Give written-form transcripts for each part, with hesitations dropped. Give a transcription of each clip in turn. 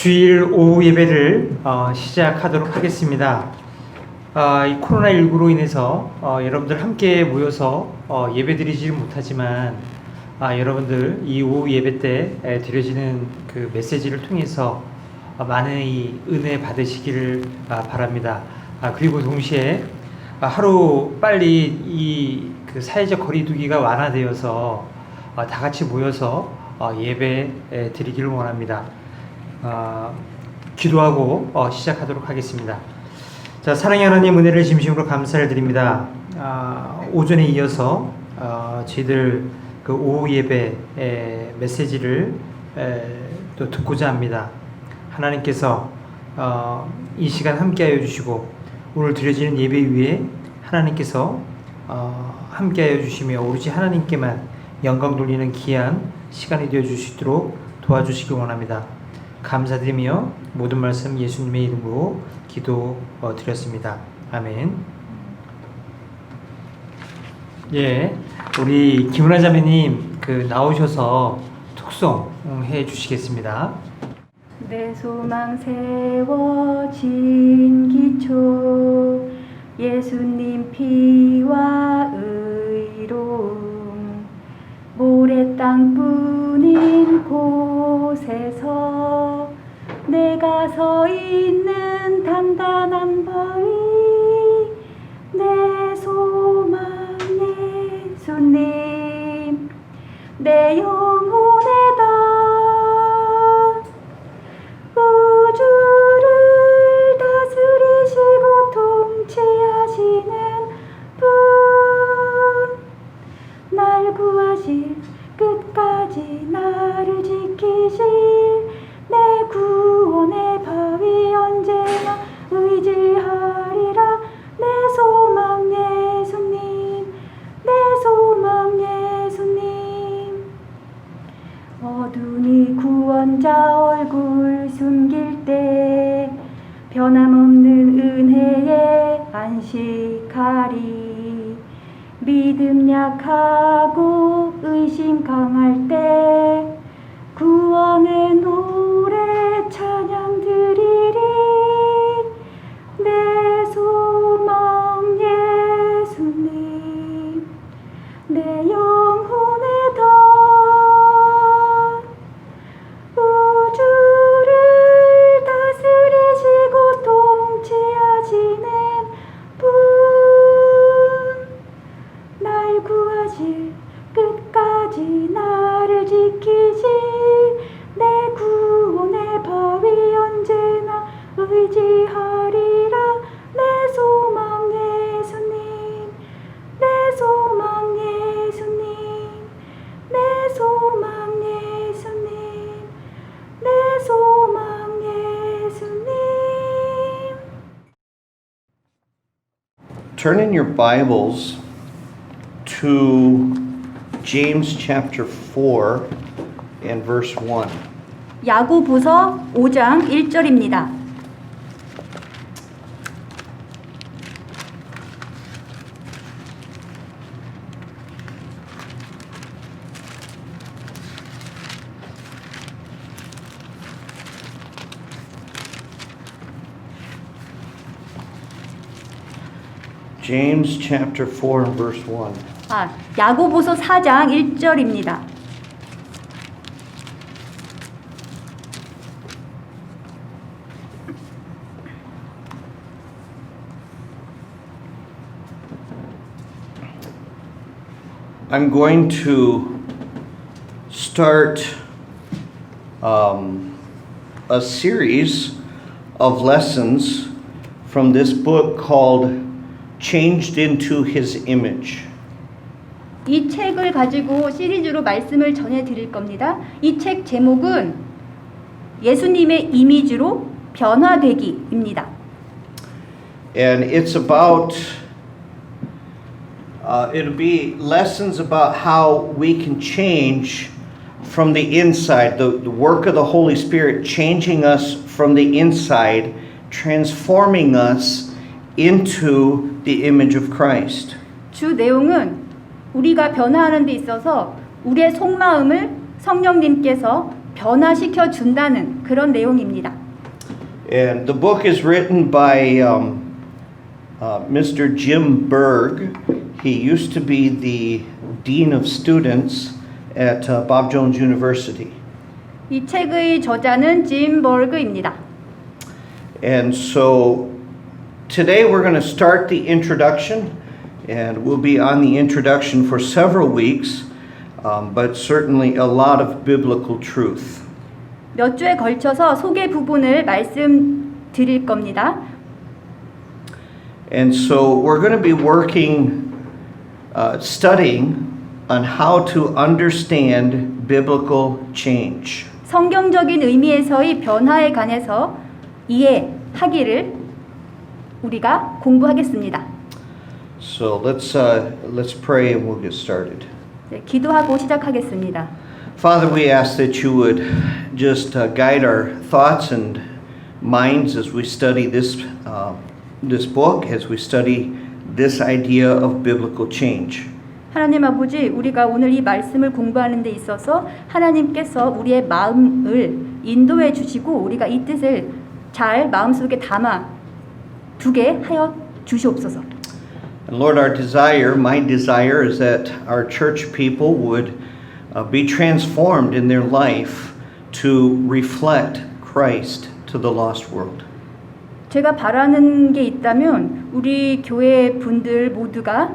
주일 오후 예배를 시작하도록 하겠습니다. 이 코로나19로 인해서 여러분들 함께 모여서 예배드리지는 못하지만 여러분들 이 오후 예배 때 드려지는 그 메시지를 통해서 많은 이 은혜 받으시기를 바랍니다. 그리고 동시에 하루 빨리 이 그 사회적 거리두기가 완화되어서 다 같이 모여서 예배 드리기를 원합니다. 기도하고 시작하도록 하겠습니다. 자, 사랑의 하나님, 은혜를 진심으로 감사를 드립니다. 오전에 이어서 저희들 그 오후 예배 메시지를 또 듣고자 합니다. 하나님께서 이 시간 함께하여 주시고 오늘 드려지는 예배 위에 하나님께서 함께하여 주시며 오로지 하나님께만 영광 돌리는 귀한 시간이 되어 주시도록 도와주시기 원합니다. 감사드리며 모든 말씀 예수님의 이름으로 기도 드렸습니다. 아멘. 예, 우리 김은아 자매님 나오셔서 톡송 해 주시겠습니다. 내 소망 세워진 기초 예수님 피와 의로움 모래 땅뿐인 곳에서 내가 서 있는 단단한 바위 내 소망 예수님 내 영혼의 다 우주를 다스리시고 통치하시는 분 날 구하실 끝까지 나를 지키실 내 구원의 바위 언제나 의지하리라 내 소망 예수님 내 소망 예수님 어둠이 구원자 얼굴 숨길 때 변함없는 은혜에 안식하리 믿음 약하고 의심 강할 때 구원의 노래 찬양 드리리 내 소망 예수님 내 영혼의 다 우주를 다스리시고 통치하시는 분 날 구하실 끝까지 나를 지키실 내 구원의 바위 언제나 의지하리라 내 소망 예수님 내 소망 예수님 내 소망 예수님 내 소망 예수님. Turn in your Bibles to James chapter 4 and verse 1. 야고보서 5장 1절입니다. James chapter 4 and verse 1. 야고보서 4장 1절입니다. I'm going to start a series of lessons from this book called Changed into His Image. 이 책을 가지고 시리즈로 말씀을 전해드릴 겁니다. 이 책 제목은 예수님의 이미지로 변화되기입니다. And it's about, it'll be lessons about how we can change from the inside, the work of the Holy Spirit changing us from the inside, transforming us into the image of Christ. 주 내용은 우리가 변화하는 데 있어서 우리의 속마음을 성령님께서 변화시켜 준다는 그런 내용입니다. And the book is written by Mr. Jim Berg. He used to be the dean of students at Bob Jones University. 이 책의 저자는 짐 버그입니다. And so today we're going to start the introduction, and we'll be on the introduction for several weeks, but certainly a lot of biblical truth. 몇 주에 걸쳐서 소개 부분을 말씀드릴 겁니다. And so we're going to be working, studying on how to understand biblical change. 성경적인 의미에서의 변화에 관해서 이해하기를 우리가 공부하겠습니다. So let's pray and we'll get started. 네, 기도하고 시작하겠습니다. Father, we ask that you would just guide our thoughts and minds as we study this book, as we study this idea of biblical change. 하나님 아버지, 우리가 오늘 이 말씀을 공부하는 데 있어서 하나님께서 우리의 마음을 인도해 주시고 우리가 이 뜻을 잘 마음속에 담아 두게 하여 주시옵소서. And Lord, my desire is that our church people would be transformed in their life to reflect Christ to the lost world. 제가 바라는 게 있다면 우리 교회 분들 모두가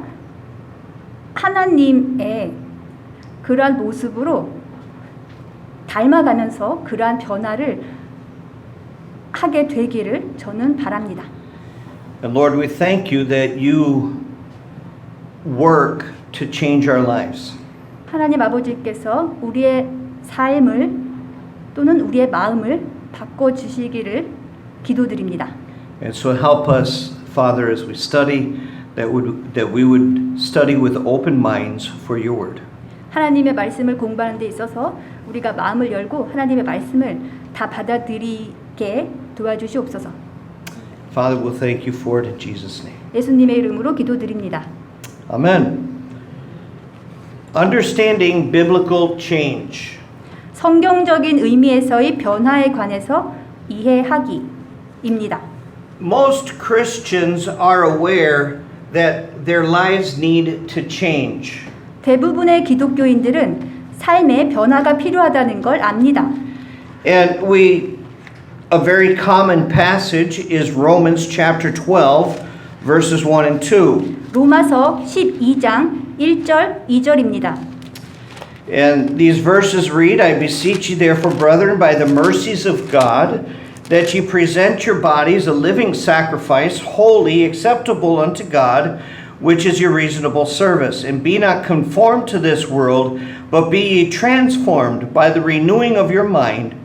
하나님의 그러한 모습으로 닮아가면서 그러한 변화를 하게 되기를 저는 바랍니다. And Lord, we thank you that you work to change our lives. 하나님 아버지께서 우리의 삶을 또는 우리의 마음을 바꿔 주시기를 기도드립니다. And so help us, Father, as we study, that we would study with open minds for your word. 하나님의 말씀을 공부하는 데 있어서 우리가 마음을 열고 하나님의 말씀을 다 받아들이게 도와주시옵소서. Father, we'll thank you for it in Jesus' name. 예수님의 이름으로 기도드립니다. Amen. Understanding biblical change. 성경적인 의미에서의 변화에 관해서 이해하기입니다. Most Christians are aware that their lives need to change. 대부분의 기독교인들은 삶의 변화가 필요하다는 걸 압니다. And a very common passage is Romans chapter 12, verses 1 and 2. 로마서 12장 1절 2절입니다. And these verses read, I beseech you therefore, brethren, by the mercies of God, that ye present your bodies a living sacrifice, holy, acceptable unto God, which is your reasonable service. And be not conformed to this world, but be ye transformed by the renewing of your mind,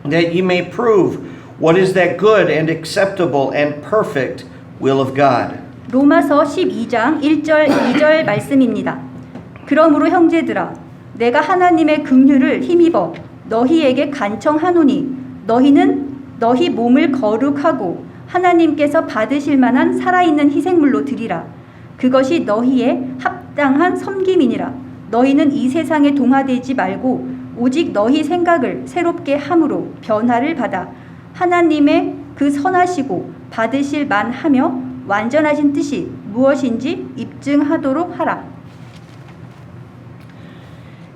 that ye may prove what is that good and acceptable and perfect will of God. 로마서 12장 1절 2절 말씀입니다. 그러므로 형제들아 내가 하나님의 긍휼을 힘입어 너희에게 간청하노니 너희는 너희 몸을 거룩하고 하나님께서 받으실 만한 살아있는 희생물로 드리라. 그것이 너희의 합당한 섬김이니라. 너희는 이 세상에 동화되지 말고 오직 너희 생각을 새롭게 함으로 변화를 받아 하나님의 그 선하시고 받으실 만하며 완전하신 뜻이 무엇인지 입증하도록 하라.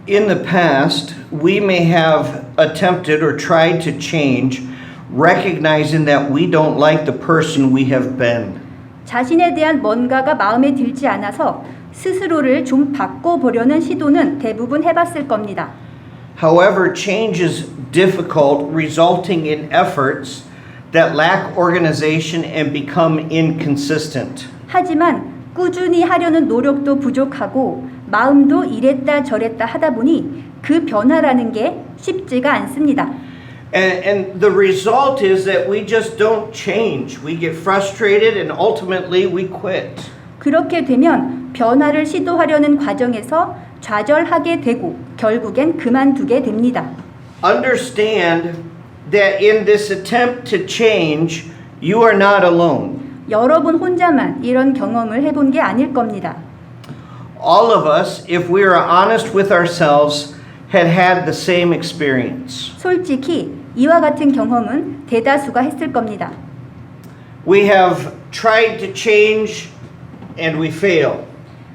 In the past, we may have attempted or tried to change, recognizing that we don't like the person we have been. 자신에 대한 뭔가가 마음에 들지 않아서 스스로를 좀 바꿔보려는 시도는 대부분 해봤을 겁니다. However, change is difficult, resulting in efforts that lack organization and become inconsistent. 하지만 꾸준히 하려는 노력도 부족하고 마음도 이랬다 저랬다 하다 보니 그 변화라는 게 쉽지가 않습니다. And the result is that we just don't change. We get frustrated and ultimately we quit. 그렇게 되면 변화를 시도하려는 과정에서 좌절하게 되고 결국엔 그만두게 됩니다. Understand that in this attempt to change, you are not alone. 여러분 혼자만 이런 경험을 해본 게 아닐 겁니다. All of us, if we are honest with ourselves, had had the same experience. 솔직히 이와 같은 경험은 대다수가 했을 겁니다. We have tried to change and we fail.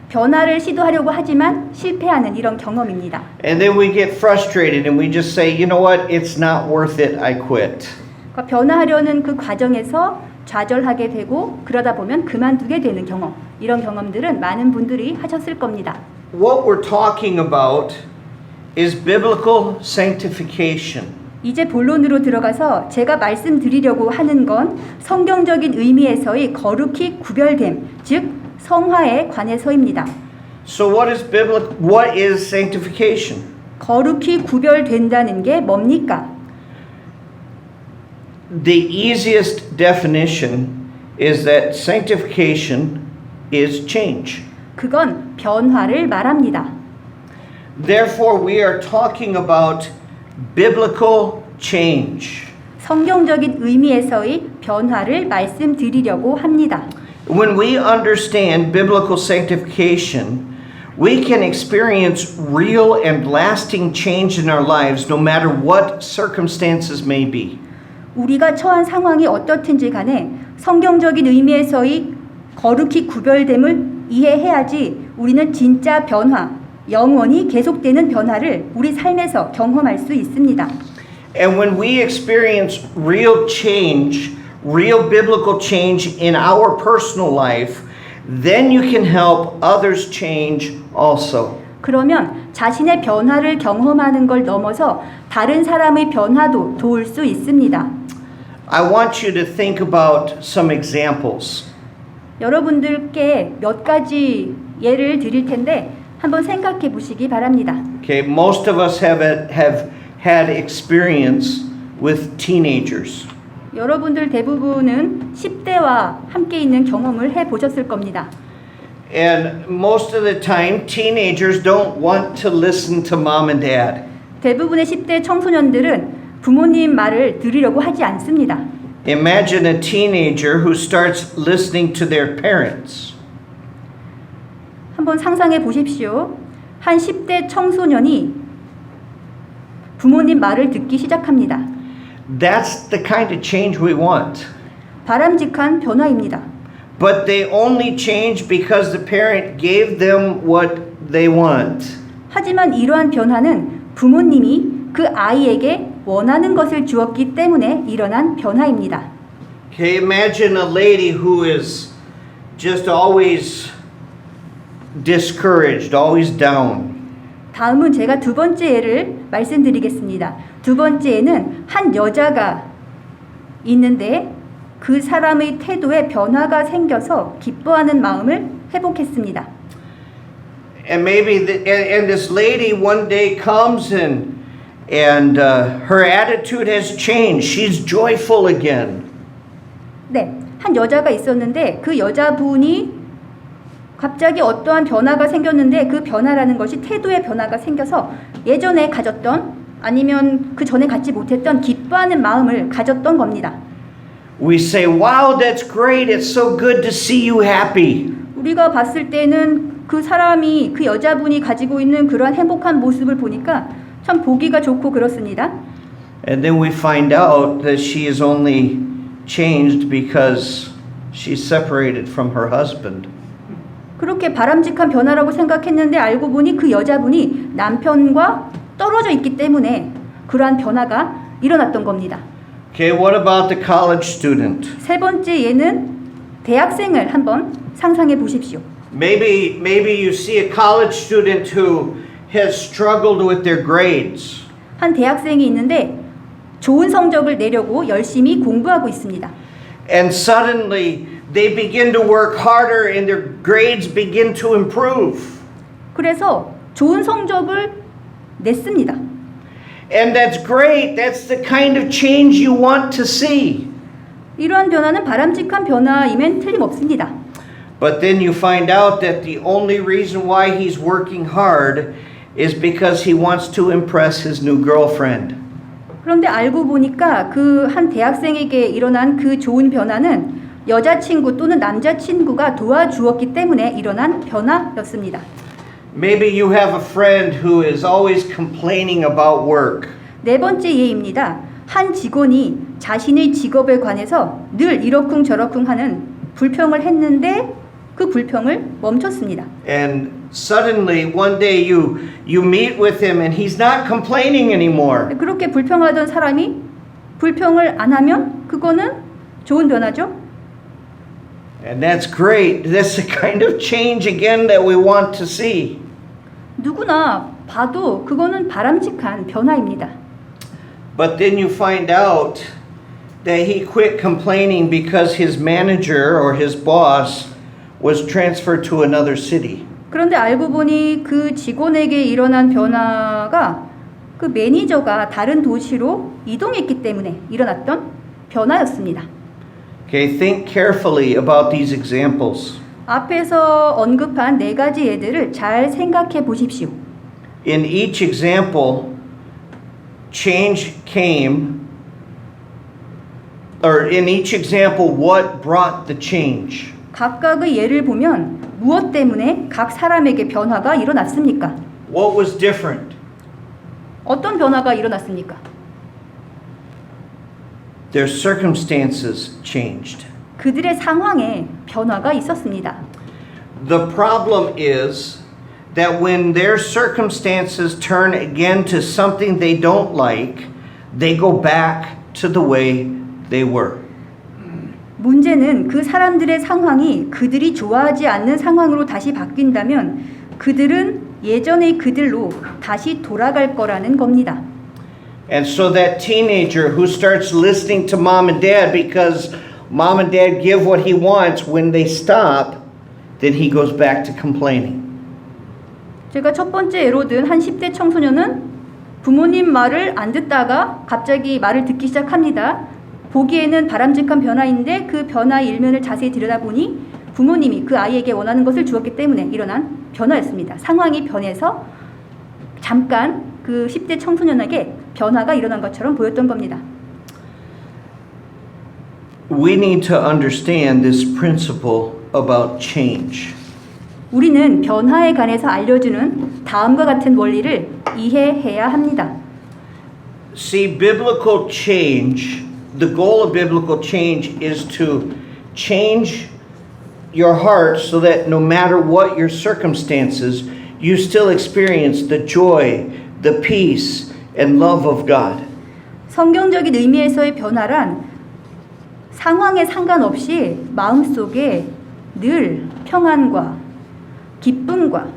변화를 시도하려고 하지만 실패하는 이런 경험입니다. And then we get frustrated and we just say, you know what, it's not worth it, I quit. 그러니까 변화하려는 그 과정에서 좌절하게 되고 그러다 보면 그만두게 되는 경험. 이런 경험들은 많은 분들이 하셨을 겁니다. What we're talking about is biblical sanctification. 이제 본론으로 들어가서 제가 말씀드리려고 하는 건 성경적인 의미에서의 거룩히 구별됨, 즉 성화에 관해서입니다. So what is sanctification? 거룩히 구별된다는 게 뭡니까? The easiest definition is that sanctification is change. 그건 변화를 말합니다. Therefore, we are talking about biblical change. 성경적인 의미에서의 변화를 말씀드리려고 합니다. When we understand biblical sanctification, we can experience real and lasting change in our lives no matter what circumstances may be. 우리가 처한 상황이 어떻든지 간에 성경적인 의미에서의 거룩히 구별됨을 이해해야지 우리는 진짜 변화, 영원히 계속되는 변화를 우리 삶에서 경험할 수 있습니다. And when we experience real change, real biblical change in our personal life, then you can help others change also. 그러면 자신의 변화를 경험하는 걸 넘어서 다른 사람의 변화도 도울 수 있습니다. I want you to think about some examples. 여러분들께 몇 가지 예를 드릴 텐데 한번 생각해 보시기 바랍니다. Okay, most of us have had experience with teenagers. 여러분들 대부분은 10대와 함께 있는 경험을 해 보셨을 겁니다. And most of the time, teenagers don't want to listen to mom and dad. 대부분의 10대 청소년들은 부모님 말을 들으려고 하지 않습니다. Imagine a teenager who starts listening to their parents. 한번 상상해 보십시오. 한 10대 청소년이 부모님 말을 듣기 시작합니다. That's the kind of change we want. 바람직한 변화입니다. But they only change because the parent gave them what they want. 하지만 이러한 변화는 부모님이 그 아이에게 원하는 것을 주었기 때문에 일어난 변화입니다. Okay, imagine a lady who is just always discouraged, always down. 다음은 제가 두 번째 예를 말씀드리겠습니다. 두 번째에는 한 여자가 있는데 그 사람의 태도에 변화가 생겨서 기뻐하는 마음을 회복했습니다. And maybe and this lady one day comes and her attitude has changed. She's joyful again. 네, 한 여자가 있었는데 그 여자분이 갑자기 어떠한 변화가 생겼는데 그 변화라는 것이 태도의 변화가 생겨서 예전에 가졌던 아니면 그 전에 갖지 못했던 기뻐하는 마음을 가졌던 겁니다. We say, "Wow, that's great. It's so good to see you happy." 우리가 봤을 때는 그 사람이 그 여자분이 가지고 있는 그러한 행복한 모습을 보니까 참 보기가 좋고 그렇습니다. And then we find out that she is only changed because she's separated from her husband. 그렇게 바람직한 변화라고 생각했는데 알고 보니 그 여자분이 남편과 떨어져 있기 때문에 그러한 변화가 일어났던 겁니다. Okay, what about the college student? 세 번째 예는 대학생을 한번 상상해 보십시오. Maybe you see a college student who has struggled with their grades. 한 대학생이 있는데 좋은 성적을 내려고 열심히 공부하고 있습니다. And suddenly they begin to work harder and their grades begin to improve. 그래서 좋은 성적을 냈습니다. And that's great. That's the kind of change you want to see. 이러한 변화는 바람직한 변화임엔 틀림없습니다. But then you find out that the only reason why he's working hard is because he wants to impress his new girlfriend. 그런데 알고 보니까 그 한 대학생에게 일어난 그 좋은 변화는 여자친구 또는 남자친구가 도와주었기 때문에 일어난 변화였습니다. Maybe you have a friend who is always complaining about work. 네 번째 예입니다. 한 직원이 자신의 직업에 관해서 늘 이러쿵 저러쿵 하는 불평을 했는데 그 불평을 멈췄습니다. And suddenly one day you meet with him and he's not complaining anymore. 그렇게 불평하던 사람이 불평을 안 하면 그거는 좋은 변화죠. And that's great. That's the kind of change again that we want to see. 누구나 봐도 그거는 바람직한 변화입니다. But then you find out that he quit complaining because his manager or his boss was transferred to another city. 그런데 알고 보니 그 직원에게 일어난 변화가 그 매니저가 다른 도시로 이동했기 때문에 일어났던 변화였습니다. Okay, think carefully about these examples. 앞에서 언급한 네 가지 예들을 잘 생각해 보십시오. In each example, change came, or in each example, what brought the change? 각각의 예를 보면 무엇 때문에 각 사람에게 변화가 일어났습니까? What was different? 어떤 변화가 일어났습니까? Their circumstances changed. 그들의 상황에 변화가 있었습니다. The problem is that when their circumstances turn again to something they don't like, they go back to the way they were. 문제는 그 사람들의 상황이 그들이 좋아하지 않는 상황으로 다시 바뀐다면 그들은 예전의 그들로 다시 돌아갈 거라는 겁니다. And so that teenager who starts listening to mom and dad because mom and dad give what he wants, when they stop, then he goes back to complaining. 제가 첫 번째 예로 든 한 10대 청소년은 부모님 말을 안 듣다가 갑자기 말을 듣기 시작합니다. 보기에는 바람직한 변화인데 그 변화의 일면을 자세히 들여다보니 부모님이 그 아이에게 원하는 것을 주었기 때문에 일어난 변화였습니다. 상황이 변해서 잠깐 그 10대 청소년에게 변화가 일어난 것처럼 보였던 겁니다. We need to understand this principle about change. 우리는 변화에 관해서 알려주는 다음과 같은 원리를 이해해야 합니다. See, biblical change, the goal of biblical change is to change your heart so that no matter what your circumstances, you still experience the joy, the peace, and love of God. 성경적인 의미에서의 변화란 상황에 상관없이 마음속에 늘 평안과 기쁨과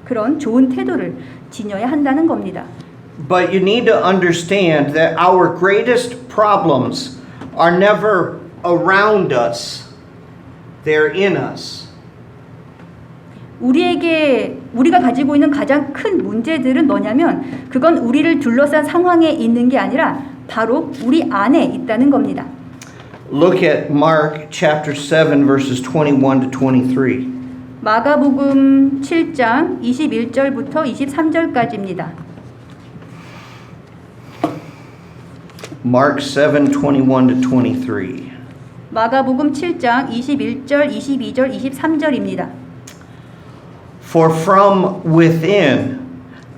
그런 좋은 태도를 지녀야 한다는 겁니다. But you need to understand that our greatest problems are never around us. They're in us. 우리가 가지고 있는 가장 큰 문제들은 뭐냐면 그건 우리를 둘러싼 상황에 있는 게 아니라 바로 우리 안에 있다는 겁니다. Look at Mark chapter 7 verses 21 to 23. 마가복음 7장 21절부터 23절까지입니다. Mark 7:21 to 23. 마가복음 7장 21절, 22절, 23절입니다. For from within,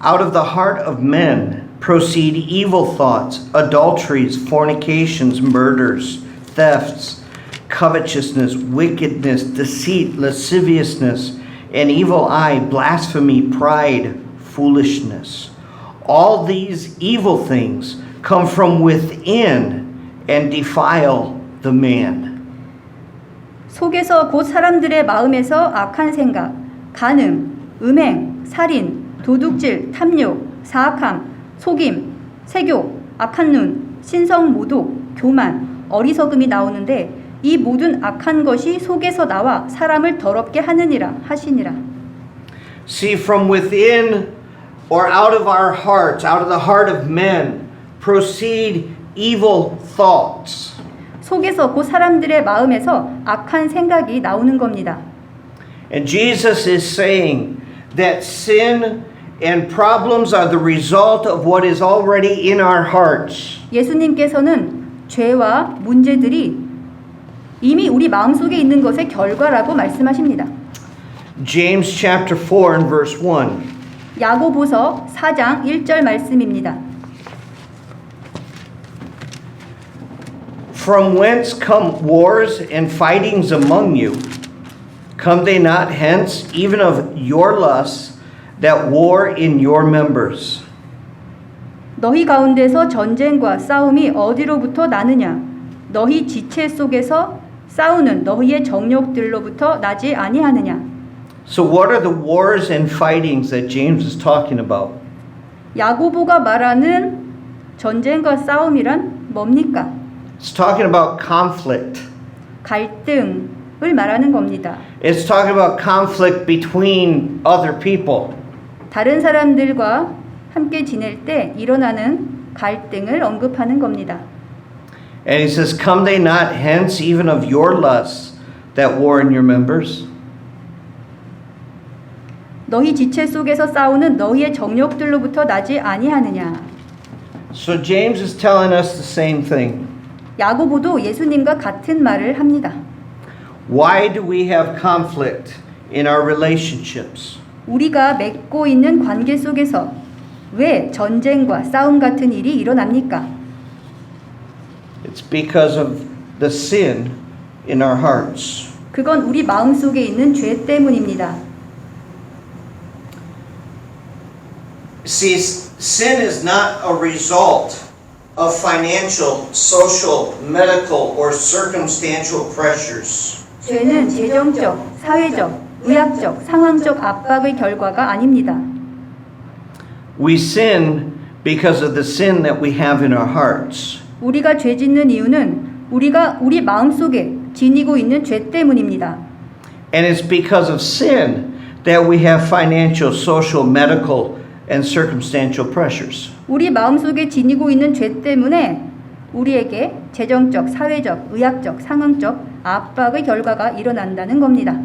out of the heart of men, proceed evil thoughts, adulteries, fornications, murders, thefts, covetousness, wickedness, deceit, lasciviousness, an evil eye, blasphemy, pride, foolishness. All these evil things come from within and defile the man. 속에서 곧 사람들의 마음에서 악한 생각, 간음, 음행, 살인, 도둑질, 탐욕, 사악함, 속임, 세교, 악한 눈, 신성 모독, 교만, 어리석음이 나오는데 이 모든 악한 것이 속에서 나와 사람을 더럽게 하느니라 하시니라. See, from within or out of our hearts, out of the heart of men, proceed evil thoughts. 속에서 곧 사람들의 마음에서 악한 생각이 나오는 겁니다. And Jesus is saying that sin and problems are the result of what is already in our hearts. 예수님께서는 죄와 문제들이 이미 우리 마음속에 있는 것의 결과라고 말씀하십니다. James chapter 4 and verse 1. 야고보서 4장 1절 말씀입니다. From whence come wars and fightings among you? Come they not hence, even of your lusts that war in your members? 너희 가운데서 전쟁과 싸움이 어디로부터 나느냐? 너희 지체 속에서 싸우는 너희의 정욕들로부터 나지 아니하느냐? So what are the wars and fightings that James is talking about? 야고보가 말하는 전쟁과 싸움이란 뭡니까? It's talking about conflict. 갈등을 말하는 겁니다. It's talking about conflict between other people. 다른 사람들과 함께 지낼 때 일어나는 갈등을 언급하는 겁니다. And he says, come they not hence even of your lusts that war in your members? 너희 지체 속에서 싸우는 너희의 정욕들로부터 나지 아니하느냐. So James is telling us the same thing. 야고보도 예수님과 같은 말을 합니다. Why do we have conflict in our relationships? 우리가 맺고 있는 관계 속에서 왜 전쟁과 싸움 같은 일이 일어납니까? It's because of the sin in our hearts. 그건 우리 마음속에 있는 죄 때문입니다. See, sin is not a result of financial, social, medical, or circumstantial pressures. 죄는 재정적, 사회적, 의학적, 상황적 압박의 결과가 아닙니다. We sin because of the sin that we have in our hearts. 우리가 죄 짓는 이유는 우리가 우리 마음속에 지니고 있는 죄 때문입니다. And it's because of sin that we have financial, social, medical, and circumstantial pressures. 우리 마음속에 지니고 있는 죄 때문에 우리에게 재정적, 사회적, 의학적, 상황적 압박의 결과가 일어난다는 겁니다.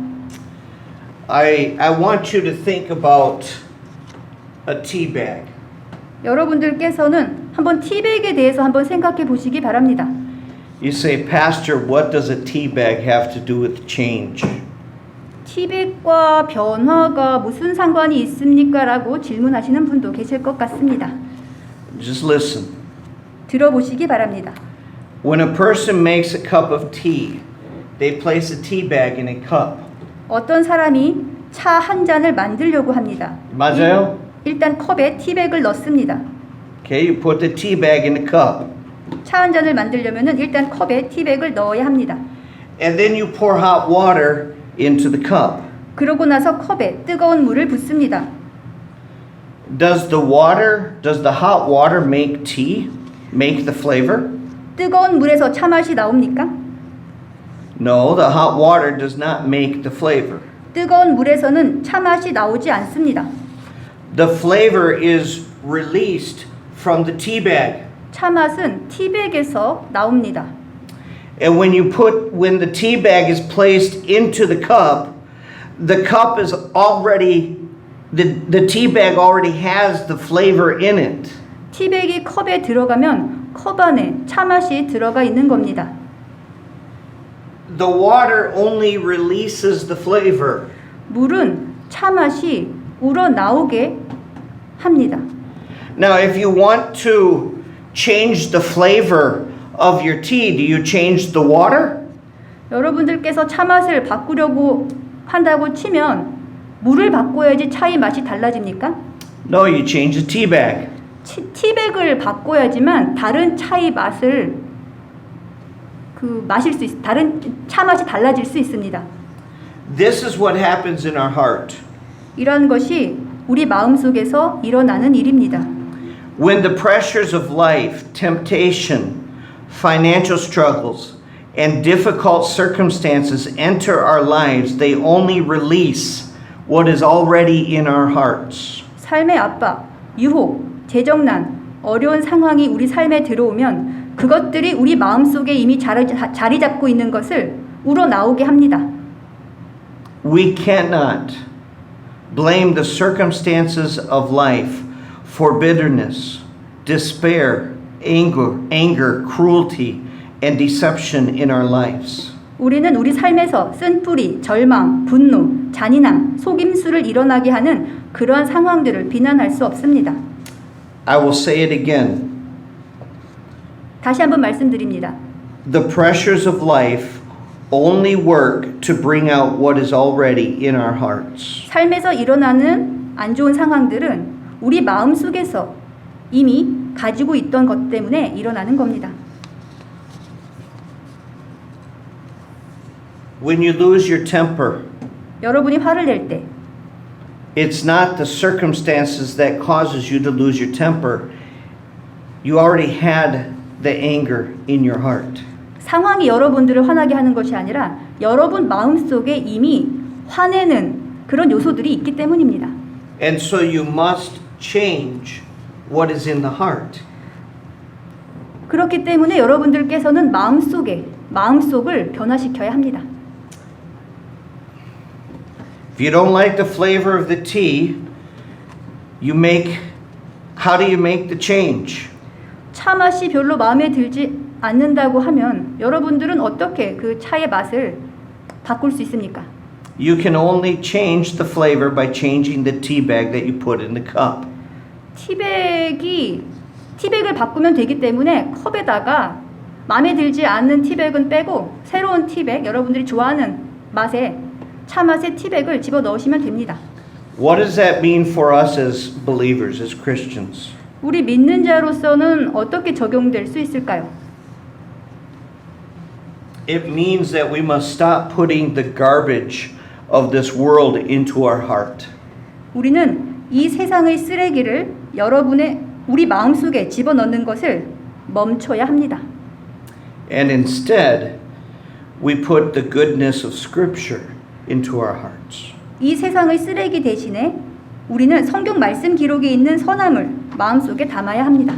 I want you to think about a tea bag. 여러분들께서는 한번 티백에 대해서 한번 생각해 보시기 바랍니다. You say, Pastor, what does a tea bag have to do with change? 티백과 변화가 무슨 상관이 있습니까? 라고 질문하시는 분도 계실 것 같습니다. Just listen. 들어보시기 바랍니다. When a person makes a cup of tea, they place a tea bag in a cup. 어떤 사람이 차 한 잔을 만들려고 합니다. 맞아요? 일단 컵에 티백을 넣습니다. Okay, you put the tea bag in the cup. 차 한 잔을 만들려면 일단 컵에 티백을 넣어야 합니다. And then you pour hot water into the cup. 그러고 나서 컵에 뜨거운 물을 붓습니다. Does the hot water make tea? Make the flavor? 뜨거운 물에서 차 맛이 나옵니까? No, the hot water does not make the flavor. 뜨거운 물에서는 차 맛이 나오지 않습니다. The flavor is released from the tea bag. 차 맛은 티백에서 나옵니다. And when the tea bag is placed into the cup is already the tea bag already has the flavor in it. 티백이 컵에 들어가면 컵 안에 차 맛이 들어가 있는 겁니다. The water only releases the flavor. 물은 차 맛이 우러나오게 합니다. Now, if you want to change the flavor of your tea, do you change the water? 여러분들께서 차 맛을 바꾸려고 한다고 치면 물을 바꿔야지 차의 맛이 달라집니까? No, you change the tea bag. 티백을 바꿔야지만 다른 차의 맛을 다른 차 맛이 달라질 수 있습니다. This is what happens in our heart. 이런 것이 우리 마음속에서 일어나는 일입니다. When the pressures of life, temptation, financial struggles, and difficult circumstances enter our lives, they only release what is already in our hearts. 삶의 압박, 유혹, 재정난, 어려운 상황이 우리 삶에 들어오면 그것들이 우리 마음속에 이미 자리 잡고 있는 것을 우러나오게 합니다. We cannot blame the circumstances of life for bitterness, despair, anger, cruelty, and deception in our lives. 우리는 우리 삶에서 쓴뿌리, 절망, 분노, 잔인함, 속임수를 일어나게 하는 그러한 상황들을 비난할 수 없습니다. I will say it again. 다시 한번 말씀드립니다. The pressures of life only work to bring out what is already in our hearts. 삶에서 일어나는 안 좋은 상황들은 우리 마음 속에서 이미 가지고 있던 것 때문에 일어나는 겁니다. When you lose your temper, 여러분이 화를 낼 때 it's not the circumstances that causes you to lose your temper. You already had the anger in your heart. 상황이 여러분들을 화나게 하는 것이 아니라 여러분 마음속에 이미 화내는 그런 요소들이 있기 때문입니다. And so you must change what is in the heart. 그렇기 때문에 여러분들께서는 마음속을 변화시켜야 합니다. If you don't like the flavor of the tea, how do you make the change? 차 맛이 별로 마음에 들지 않는다고 하면 여러분들은 어떻게 그 차의 맛을 바꿀 수 있습니까? You can only change the flavor by changing the tea bag that you put in the cup. 티백을 바꾸면 되기 때문에 컵에다가 마음에 들지 않는 티백은 빼고 새로운 티백, 여러분들이 좋아하는 맛의 차 맛의 티백을 집어 넣으시면 됩니다. What does that mean for us as believers, as Christians? 우리 믿는 자로서는 어떻게 적용될 수 있을까요? It means that we must stop putting the garbage of this world into our heart. 우리는 이 세상의 쓰레기를 우리 마음속에 집어넣는 것을 멈춰야 합니다. And instead, we put the goodness of Scripture into our hearts. 이 세상의 쓰레기 대신에 우리는 성경 말씀 기록에 있는 선함을 마음속에 담아야 합니다.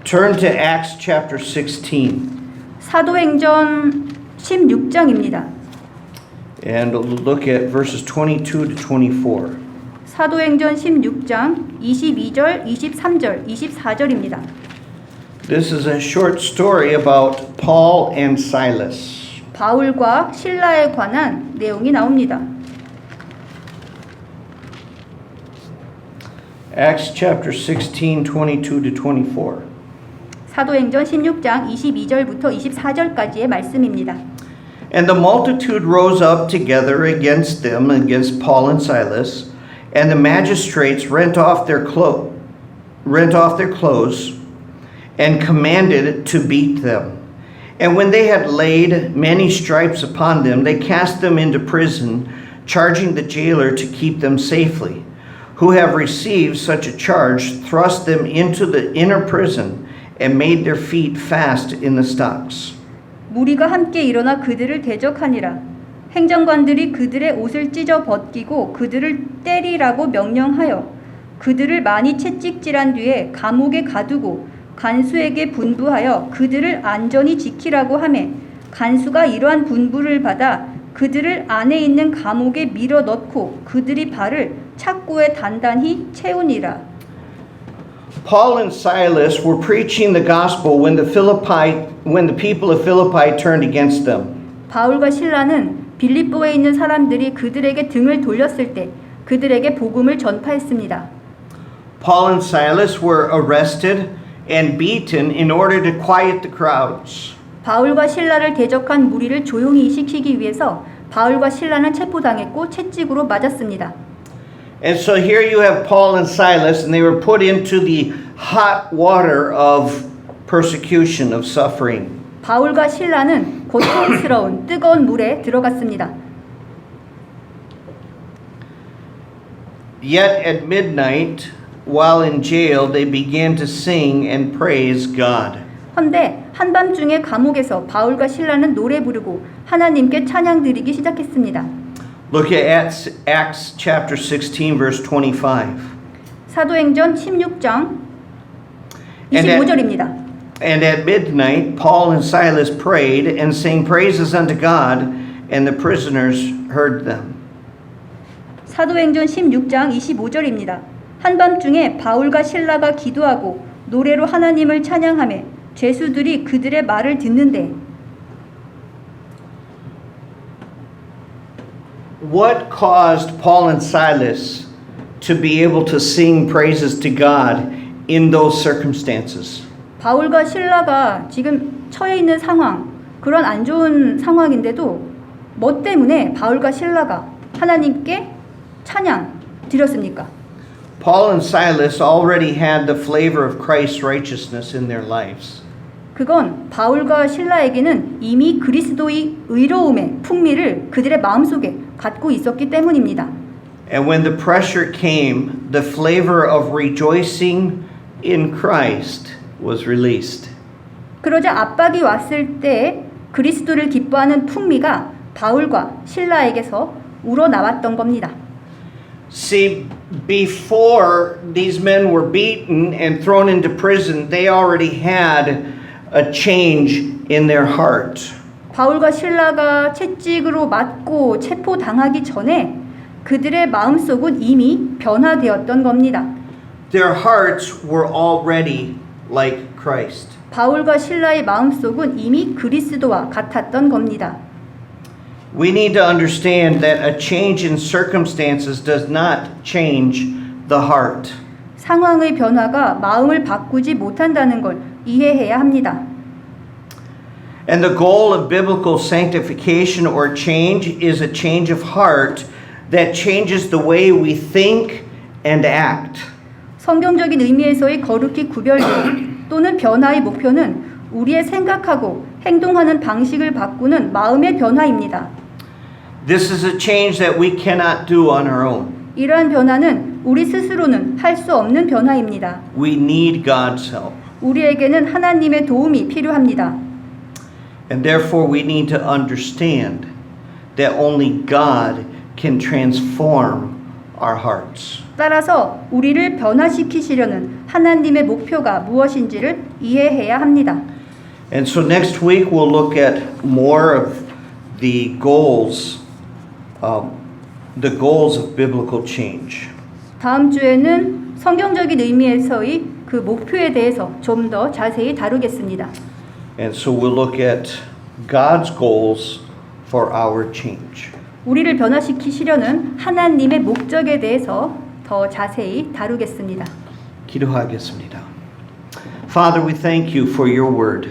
Turn to Acts chapter 16. 사도행전 16장입니다. And look at verses 22 to 24. 사도행전 16장 22절, 23절, 24절입니다. This is a short story about Paul and Silas. 바울과 실라에 관한 내용이 나옵니다. Acts chapter 16, 22 to 24. 사도행전 16장 22절부터 24절까지의 말씀입니다. And the multitude rose up together against them, against Paul and Silas, and the magistrates rent off their clothes, and commanded to beat them. And when they had laid many stripes upon them, they cast them into prison, charging the jailer to keep them safely. Who have received such a charge, thrust them into the inner prison, and made their feet fast in the stocks. 무리가 함께 일어나 그들을 대적하니라. 행정관들이 그들의 옷을 찢어 벗기고 그들을 때리라고 명령하여 그들을 많이 채찍질한 뒤에 감옥에 가두고 간수에게 분부하여 그들을 안전히 지키라고 하매 간수가 이러한 분부를 받아 그들을 안에 있는 감옥에 밀어 넣고 그들이 발을 착고에 단단히 채우니라. Paul and Silas were preaching the gospel when the people of Philippi turned against them. 바울과 실라는 빌립보에 있는 사람들이 그들에게 등을 돌렸을 때 그들에게 복음을 전파했습니다. Paul and Silas were arrested and beaten in order to quiet the crowds. 바울과 실라를 대적한 무리를 조용히 시키기 위해서 바울과 실라는 체포당했고 채찍으로 맞았습니다. And so here you have Paul and Silas, and they were put into the hot water of persecution, of suffering. 바울과 실라는 고통스러운 뜨거운 물에 들어갔습니다. Yet at midnight, while in jail, they began to sing and praise God. 헌데 한밤중에 감옥에서 바울과 실라는 노래 부르고 하나님께 찬양 드리기 시작했습니다. Look at Acts chapter 16, verse 25. 사도행전 16장 25절입니다. And at midnight, Paul and Silas prayed and sang praises unto God, and the prisoners heard them. 사도행전 16장 25절입니다. 한밤중에 바울과 실라가 기도하고 노래로 하나님을 찬양하며 죄수들이 그들의 말을 듣는데 what caused Paul and Silas to be able to sing praises to God in those circumstances? 바울과 신라가 지금 처해 있는 상황, 그런 안 좋은 상황인데도 뭐 때문에 바울과 신라가 하나님께 찬양 드렸습니까? Paul and Silas already had the flavor of Christ's righteousness in their lives. 그건 바울과 신라에게는 이미 그리스도의 의로움의 풍미를 그들의 마음속에 갖고 있었기 때문입니다. And when the pressure came, the flavor of rejoicing in Christ was released. 그러자 압박이 왔을 때 그리스도를 기뻐하는 풍미가 바울과 신라에게서 우러나왔던 겁니다. See, before these men were beaten and thrown into prison, they already had a change in their heart. 바울과 신라가 채찍으로 맞고 체포당하기 전에 그들의 마음속은 이미 변화되었던 겁니다. Their hearts were already like Christ. 바울과 신라의 마음속은 이미 그리스도와 같았던 겁니다. We need to understand that a change in circumstances does not change the heart. 상황의 변화가 마음을 바꾸지 못한다는 걸 이해해야 합니다. And the goal of biblical sanctification or change is a change of heart that changes the way we think and act. 성경적인 의미에서의 거룩히 구별된 또는 변화의 목표는 우리의 생각하고 행동하는 방식을 바꾸는 마음의 변화입니다. This is a change that we cannot do on our own. 이러한 변화는 우리 스스로는 할 수 없는 변화입니다. We need God's help. 우리에게는 하나님의 도움이 필요합니다. And therefore we need to understand that only God can transform our hearts. 따라서 우리를 변화시키시려는 하나님의 목표가 무엇인지를 이해해야 합니다. And so next week we'll look at more of the goals of biblical change. 다음 주에는 성경적인 의미에서의 그 목표에 대해서 좀 더 자세히 다루겠습니다. And so we'll look at God's goals for our change. 우리를 변화시키시려는 하나님의 목적에 대해서 더 자세히 다루겠습니다. 기도하겠습니다. Father, we thank you for your word.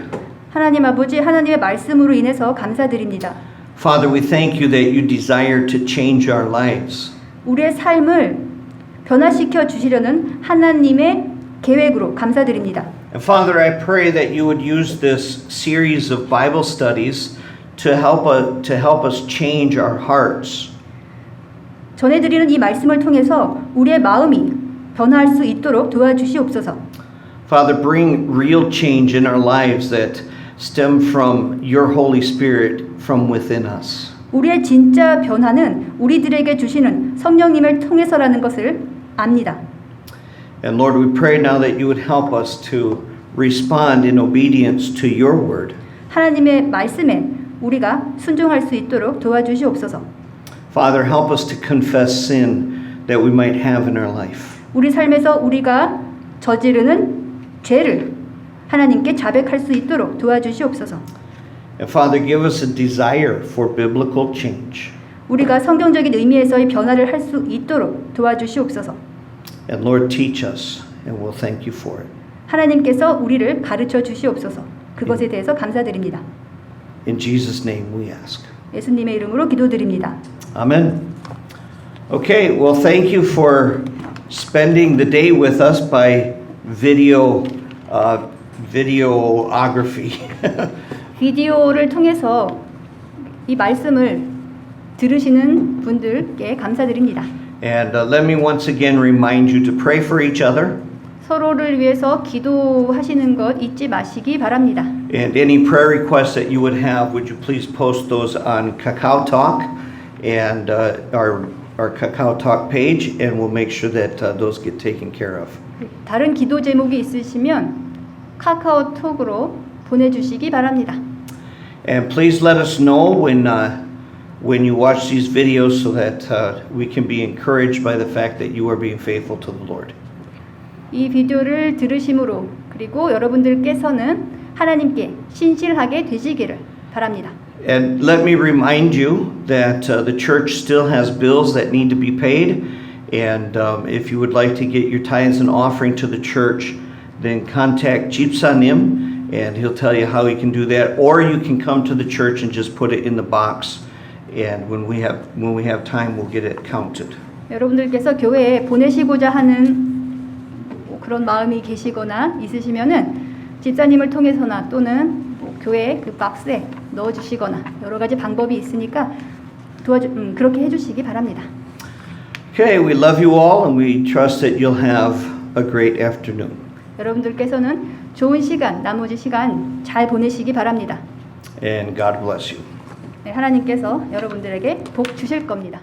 하나님 아버지, 하나님의 말씀으로 인해서 감사드립니다. Father, we thank you that you desire to change our lives. 우리의 삶을 변화시켜 주시려는 하나님의 계획으로 감사드립니다. And Father, I pray that you would use this series of Bible studies to help us change our hearts. 전해드리는 이 말씀을 통해서 우리의 마음이 변화할 수 있도록 도와주시옵소서. Father, bring real change in our lives that stem from your Holy Spirit from within us. 우리의 진짜 변화는 우리들에게 주시는 성령님을 통해서라는 것을 압니다. And Lord, we pray now that you would help us to respond in obedience to your word. 하나님의 말씀에 우리가 순종할 수 있도록 도와주시옵소서. Father, help us to confess sin that we might have in our life. 우리 삶에서 우리가 저지르는 죄를 하나님께 자백할 수 있도록 도와주시옵소서. And Father, give us a desire for biblical change. 우리가 성경적인 의미에서의 변화를 할 수 있도록 도와주시옵소서. And Lord, teach us, and we'll thank you for it. 하나님께서 우리를 가르쳐 주시옵소서. 그것에 대해서 감사드립니다. In Jesus' name we ask. 예수님의 이름으로 기도드립니다. Amen. Okay, well, thank you for spending the day with us by videography. 비디오를 통해서 이 말씀을 들으시는 분들께 감사드립니다. And let me once again remind you to pray for each other. 서로를 위해서 기도하시는 것 잊지 마시기 바랍니다. And any prayer requests that you would have, would you please post those on Kakao Talk and our Kakao Talk page, and we'll make sure that those get taken care of. 다른 기도 제목이 있으시면 카카오톡으로 보내주시기 바랍니다. And please let us know when you watch these videos so that we can be encouraged by the fact that you are being faithful to the Lord. 이 비디오를 들으심으로 그리고 여러분들께서는 하나님께 신실하게 되시기를 바랍니다. And let me remind you that the church still has bills that need to be paid. And if you would like to get your tithes and offering to the church, then contact Jipsanim and he'll tell you how he can do that. Or you can come to the church and just put it in the box. And when we have time, we'll get it counted. 여러분들께서 교회에 보내시고자 하는 그런 마음이 계시거나 있으시면은 집사님을 통해서나 또는 교회 그 박스에 넣어주시거나 여러 가지 방법이 있으니까 그렇게 해주시기 바랍니다. Okay, we love you all and we trust that you'll have a great afternoon. 여러분들께서는 좋은 시간, 나머지 시간 잘 보내시기 바랍니다. And God bless you. 네, 하나님께서 여러분들에게 복 주실 겁니다.